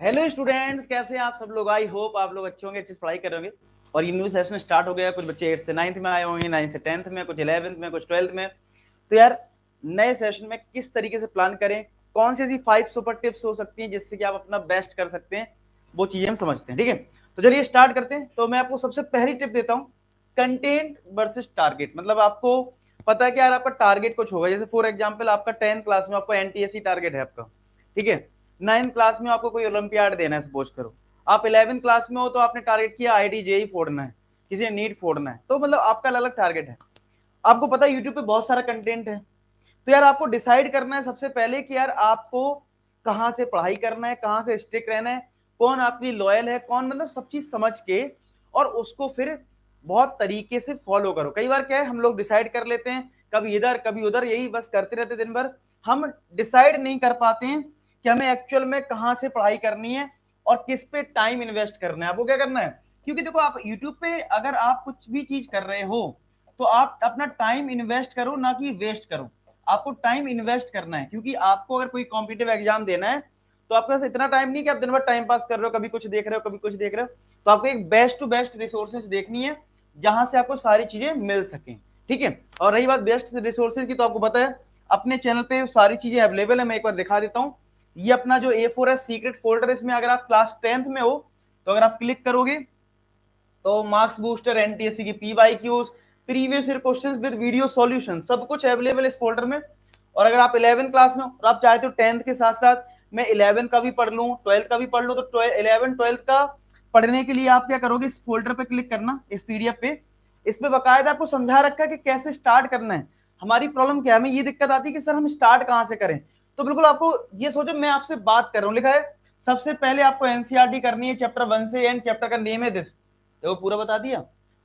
Hello students, कैसे हैं आप सब लोग। आई होप आप लोग अच्छे होंगे, अच्छी से पढ़ाई करोगे। और ये न्यू सेशन स्टार्ट हो गया। कुछ बच्चे 8 से 9th में आए होंगे, 9 से 10th में, कुछ 11th में, कुछ 12th में। तो यार नए सेशन में किस तरीके से प्लान करें, कौन सी ऐसी 5 सुपर टिप्स हो सकती हैं जिससे कि आप अपना बेस्ट कर सकते हैं, वो चीजें हम समझते हैं। ठीक है, तो चलिए स्टार्ट करते हैं। तो मैं आपको सबसे पहली टिप देता हूँ, कंटेंट वर्सेस टारगेट। मतलब आपको पता है कि यार आपका टारगेट कुछ होगा। जैसे फॉर एग्जाम्पल आपका 10th क्लास में आपको एनटीएससी टारगेट है आपका, ठीक है। 9th क्लास में आपको कोई ओलंपियाड देना है, सपोज करो। आप 11th क्लास में हो तो आपने टारगेट किया आईआईटी जेई फोड़ना है, किसी ने नीट फोड़ना है। तो मतलब आपका अलग अलग टारगेट है। आपको पता है यूट्यूब पे बहुत सारा कंटेंट है। तो यार आपको डिसाइड करना है सबसे पहले कि यार आपको कहाँ से पढ़ाई करना है, कहाँ से स्टिक रहना है, कौन आपकी लॉयल है, कौन, मतलब सब चीज समझ के और उसको फिर बहुत तरीके से फॉलो करो। कई बार क्या है, हम लोग डिसाइड कर लेते हैं कभी इधर कभी उधर, यही बस करते रहते दिन भर। हम डिसाइड नहीं कर पाते हैं कि हमें एक्चुअल में कहाँ से पढ़ाई करनी है और किस पे टाइम इन्वेस्ट करना है। आपको क्या करना है, क्योंकि देखो आप यूट्यूब पे अगर आप कुछ भी चीज कर रहे हो तो आप अपना टाइम इन्वेस्ट करो, ना कि वेस्ट करो। आपको टाइम इन्वेस्ट करना है, क्योंकि आपको अगर कोई कॉम्पिटिटिव एग्जाम देना है तो आपके पास इतना टाइम नहीं कि आप दिन भर टाइम पास कर रहे हो, कभी कुछ देख रहे हो, कभी कुछ देख रहे हो। तो आपको एक बेस्ट टू बेस्ट रिसोर्सेज देखनी है जहां से आपको सारी चीजें मिल सकें। ठीक है, और रही बात बेस्ट रिसोर्सेज की, तो आपको पता है अपने चैनल पे सारी चीजें अवेलेबल है। मैं एक बार दिखा देता हूँ। ये अपना जो A4 सीक्रेट फोल्डर, इसमें अगर आप क्लास 10th में हो तो अगर आप क्लिक करोगे तो मार्क्स बूस्टर, एनटीएससी की PYQs, previous year questions with video solution, सब कुछ अवेलेबल है इस फोल्डर में। और अगर आप 11th क्लास में हो और आप चाहते हो 10th के साथ साथ मैं 11th का भी पढ़ लूं, 12th का भी पढ़ लूं, तो 11th 12th का पढ़ने के लिए आप क्या करोगे, इस फोल्डर पे क्लिक करना, इस पीडीएफ पे। इसमें बकायदा आपको समझा रखा है कि कैसे स्टार्ट करना है। हमारी प्रॉब्लम क्या है, हमें ये दिक्कत आती है कि सर हम स्टार्ट कहाँ से करें। तो बिल्कुल आपको ये सोचो मैं आपसे बात कर रहा हूँ, लिखा है सबसे पहले आपको एनसीईआरटी करनी है चैप्टर 1 से एंड, चैप्टर का नेम है दिस, देखो पूरा बता दिया,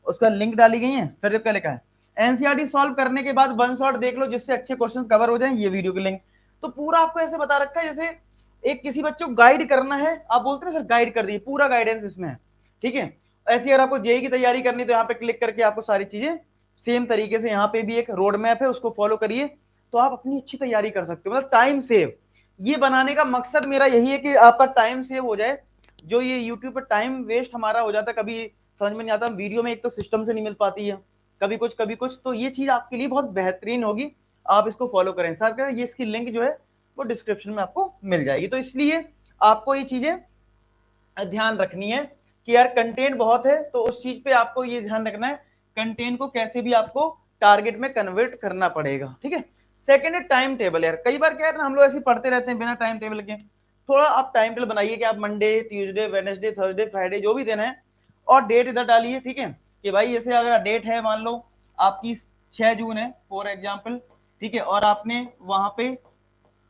उसका लिंक डाली गई है। फिर क्या लिखा है, एनसीईआरटी सॉल्व करने के बाद वन शॉट देख लो जिससे अच्छे क्वेश्चंस कवर हो जाएं, ये वीडियो की लिंक। तो पूरा आपको ऐसे बता रखा है जैसे एक किसी बच्चे को गाइड करना है। आप बोलते हैं सर गाइड कर दिए, पूरा गाइडेंस इसमें है। ठीक है, ऐसी अगर आपको जेई की तैयारी करनी तो यहाँ पे क्लिक करके आपको सारी चीजें सेम तरीके से, यहाँ पे भी एक रोड मैप है, उसको फॉलो करिए तो आप अपनी अच्छी तैयारी कर सकते हो। मतलब टाइम सेव, ये बनाने का मकसद मेरा यही है कि आपका टाइम सेव हो जाए। जो ये यूट्यूब पर टाइम वेस्ट हमारा हो जाता है, कभी समझ में नहीं आता, वीडियो में एक तो सिस्टम से नहीं मिल पाती है, कभी कुछ, तो ये चीज आपके लिए बहुत बेहतरीन होगी। आप इसको फॉलो करें। साथ ये इसकी लिंक जो है वो डिस्क्रिप्शन में आपको मिल जाएगी। तो इसलिए आपको ये चीजें ध्यान रखनी है कि यार कंटेंट बहुत है, तो उस चीज पे आपको ये ध्यान रखना है कंटेंट को कैसे भी आपको टारगेट में कन्वर्ट करना पड़ेगा। ठीक है, सेकंड है टाइम टेबल। यार कई बार क्या है ना, हम लोग ऐसे पढ़ते रहते हैं बिना टाइम टेबल के। थोड़ा आप टाइम टेबल बनाइए कि आप Monday, Tuesday, Wednesday, Thursday, Friday जो भी देना है, और डेट इधर डालिए। ठीक है, कि भाई जैसे अगर डेट है, मान लो आपकी 6 जून है फॉर एग्जाम्पल, ठीक है, और आपने वहां पे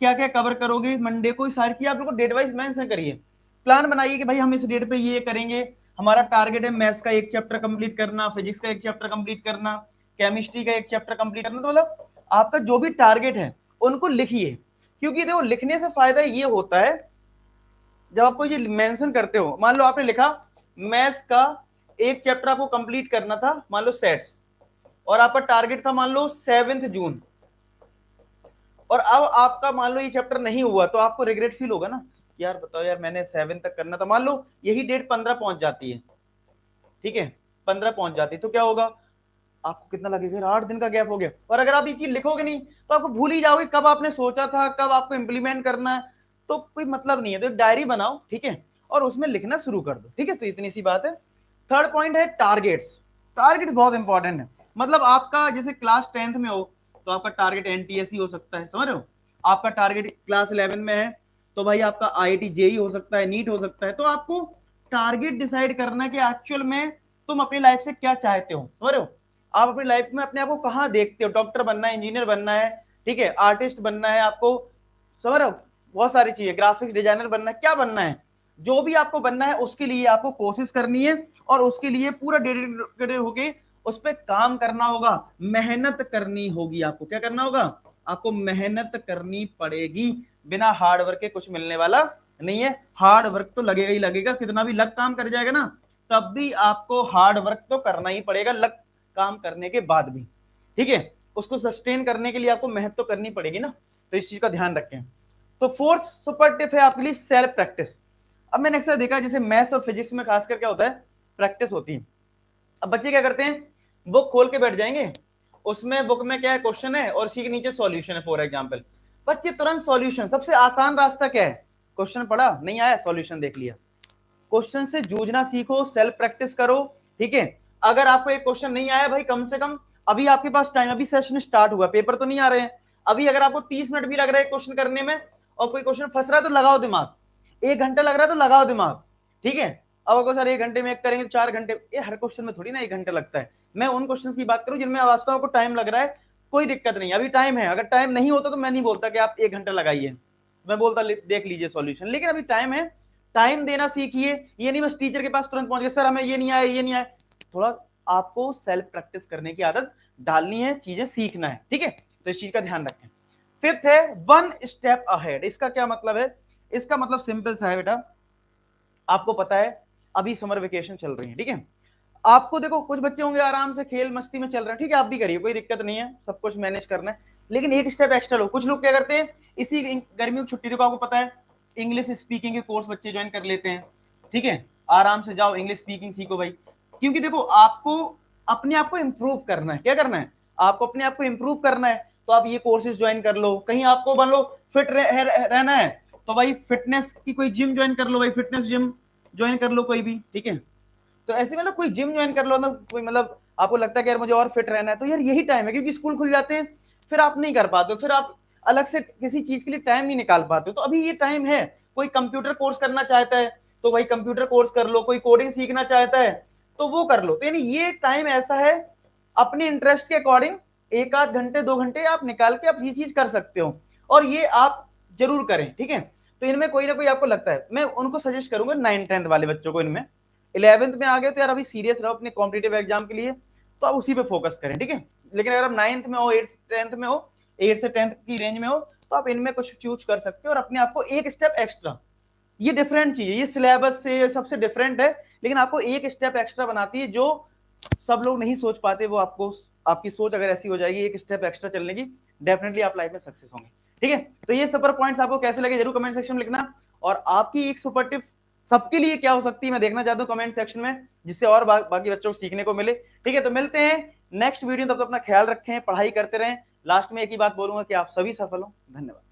क्या क्या कवर करोगे मंडे को, सारी चीज आप लोग डेट वाइज मेंशन करिए। प्लान बनाइए कि भाई हम इस डेट पे ये करेंगे। हमारा टारगेट है मैथ्स का एक चैप्टर कंप्लीट करना, फिजिक्स का एक चैप्टर कंप्लीट करना, केमिस्ट्री का एक चैप्टर कंप्लीट करना। तो मतलब आपका जो भी टारगेट है उनको लिखिए, क्योंकि देखो लिखने से फायदा ये होता है, जब आपको ये मेंशन करते हो, मान लो आपने लिखा मैथ्स का एक चैप्टर आपको कंप्लीट करना था, मान लो सेट्स, और आपका टारगेट था मान लो 7 जून, और अब आपका मान लो ये चैप्टर नहीं हुआ, तो आपको रिग्रेट फील होगा ना, यार बताओ यार मैंने 7 तक करना था। मान लो यही डेट 15 पहुंच जाती है, ठीक है, 15 पहुंच जाती है, तो क्या होगा, आपको कितना लगेगा, 8 दिन का गैप हो गया। और अगर आप ये चीज लिखोगे नहीं तो आपको भूल ही जाओगे कब आपने सोचा था, कब आपको इंप्लीमेंट करना है, तो कोई मतलब नहीं है। तो एक डायरी बनाओ, ठीक है, और उसमें लिखना शुरू कर दो। ठीक है, तो इतनी सी बात है। थर्ड पॉइंट है टारगेट्स। टारगेट्स बहुत इंपॉर्टेंट है। मतलब आपका जैसे क्लास 10th में हो तो आपका टारगेट एनटीएससी हो सकता है, समझ रहे हो। आपका टारगेट क्लास 11 में है तो भाई आपका आईआईटी जेई हो सकता है, नीट हो सकता है। तो आपको टारगेट डिसाइड करना है कि एक्चुअल में तुम अपनी लाइफ से क्या चाहते हो, समझ रहे हो। आप अपनी लाइफ में अपने आप को कहाँ देखते हो, डॉक्टर बनना है, इंजीनियर बनना है, ठीक है, आर्टिस्ट बनना है आपको, समझ रहे हो, बहुत सारी चीजें, ग्राफिक्स डिजाइनर बनना है, क्या बनना है, जो भी आपको बनना है उसके लिए आपको कोशिश करनी है और उसके लिए पूरा डेडिकेटेड होके उस पर काम करना होगा, मेहनत करनी होगी। आपको क्या करना होगा, आपको मेहनत करनी पड़ेगी। बिना हार्ड वर्क के कुछ मिलने वाला नहीं है। हार्ड वर्क तो लगेगा ही लगेगा, कितना भी लग काम कर जाएगा ना, तब भी आपको हार्ड वर्क तो करना ही पड़ेगा, लग काम करने के बाद भी। ठीक है, उसको सस्टेन करने के लिए आपको मेहनत तो करनी पड़ेगी ना। तो इस चीज का ध्यान रखें। तो फोर्थ सुपर टिप है आपके लिए सेल्फ प्रैक्टिस। अब मैंने अक्सर देखा जैसे मैथ्स और फिजिक्स में खासकर क्या होता है, प्रैक्टिस होती है। अब बच्चे क्या करते हैं, बुक खोल के बैठ जाएंगे, उसमें बुक में क्या है, क्वेश्चन है और इसी के नीचे सॉल्यूशन है फॉर एग्जांपल। बच्चे तुरंत सॉल्यूशन, सबसे आसान रास्ता क्या है, क्वेश्चन पढ़ा नहीं आया सॉल्यूशन देख लिया। क्वेश्चन से जूझना सीखो, सेल्फ प्रैक्टिस करो, ठीक है। अगर आपको एक क्वेश्चन नहीं आया भाई, कम से कम अभी आपके पास टाइम, अभी सेशन स्टार्ट हुआ, पेपर तो नहीं आ रहे हैं अभी, अगर आपको 30 मिनट भी लग रहा है क्वेश्चन करने में और कोई क्वेश्चन फंस रहा है तो लगाओ दिमाग, 1 घंटा लग रहा है तो लगाओ दिमाग, ठीक है। अब अगर सर 1 घंटे में एक करेंगे तो 4 घंटे, ये हर क्वेश्चन में थोड़ी ना 1 घंटा लगता है। मैं उन क्वेश्चन की बात करूं जिनमें वास्तव में आपको टाइम लग रहा है, कोई दिक्कत नहीं, अभी टाइम है। अगर टाइम नहीं होता तो मैं नहीं बोलता कि आप 1 घंटा लगाइए, मैं बोलता देख लीजिए सॉल्यूशन, लेकिन अभी टाइम है, टाइम देना सीखिए। ये नहीं बस टीचर के पास तुरंत पहुंच गए, सर हमें ये नहीं आया ये नहीं आया, थोड़ा आपको सेल्फ प्रैक्टिस करने की आदत डालनी है, चीजें सीखना है, ठीक है। तो इस चीज का ध्यान रखें। फिफ्थ है वन स्टेप अहेड। इसका क्या मतलब है, इसका मतलब सिंपल सा है बेटा, आपको पता है अभी समर वेकेशन चल रही है, ठीक है। आपको देखो कुछ बच्चे होंगे आराम से खेल मस्ती में चल रहे हैं, ठीक है, आप भी करिए, कोई दिक्कत नहीं है, सब कुछ मैनेज करना है, लेकिन एक स्टेप एक्स्ट्रा लो। कुछ लोग क्या करते हैं, इसी गर्मियों की छुट्टी, देखो आपको पता है इंग्लिश स्पीकिंग के कोर्स बच्चे ज्वाइन कर लेते हैं, ठीक है। आराम से जाओ इंग्लिश स्पीकिंग सीखो भाई, क्योंकि देखो आपको अपने आप को इंप्रूव करना है। क्या करना है, आपको अपने आप को इंप्रूव करना है, तो आप ये कोर्सेज ज्वाइन कर लो। कहीं आपको मान लो फिट रहना है तो भाई फिटनेस की कोई जिम ज्वाइन कर लो, भाई फिटनेस जिम ज्वाइन कर लो कोई भी, ठीक है। तो ऐसे मतलब कोई जिम ज्वाइन कर लो ना, कोई मतलब आपको लगता है कि यार मुझे और फिट रहना है, तो यार यही टाइम है, क्योंकि स्कूल खुल जाते हैं फिर आप नहीं कर पाते हो, फिर आप अलग से किसी चीज के लिए टाइम नहीं निकाल पाते हो, तो अभी ये टाइम है। कोई कंप्यूटर कोर्स करना चाहता है तो भाई कंप्यूटर कोर्स कर लो, कोई कोडिंग सीखना चाहता है तो वो कर लो। तो यानी ये टाइम ऐसा है, अपने इंटरेस्ट के अकॉर्डिंग 1 आध घंटे 2 घंटे आप निकाल के आप ये चीज कर सकते हो, और ये आप जरूर करें, ठीक है। तो इनमें कोई ना कोई आपको लगता है, मैं उनको सजेस्ट करूंगा 9th 10th वाले बच्चों को, इनमें 11th में आ गए तो यार अभी सीरियस रहो अपने कॉम्पिटेटिव एग्जाम के लिए, तो आप उसी पे फोकस करें, ठीक है। लेकिन अगर आप 9th में हो, 8th 10th में हो, 8 से 10th की रेंज में हो, तो आप इनमें कुछ चूज कर सकते हो और अपने आप को एक स्टेप एक्स्ट्रा, ये डिफरेंट चीज है, ये सिलेबस से सबसे डिफरेंट है, लेकिन आपको एक स्टेप एक्स्ट्रा बनाती है जो सब लोग नहीं सोच पाते। वो आपको, आपकी सोच अगर ऐसी हो जाएगी एक स्टेप एक्स्ट्रा चलने की, डेफिनेटली आप लाइफ में सक्सेस होंगे, ठीक है। तो ये सुपर पॉइंट्स आपको कैसे लगे जरूर कमेंट सेक्शन में लिखना, और आपकी एक सुपर टिप सबके लिए क्या हो सकती है मैं देखना चाहता हूँ कमेंट सेक्शन में, जिससे और बाकी बच्चों को सीखने को मिले, ठीक है। तो मिलते हैं नेक्स्ट वीडियो, तब तक अपना ख्याल रखें, पढ़ाई करते रहें। लास्ट में एक ही बात बोलूंगा कि आप सभी सफल हो। धन्यवाद।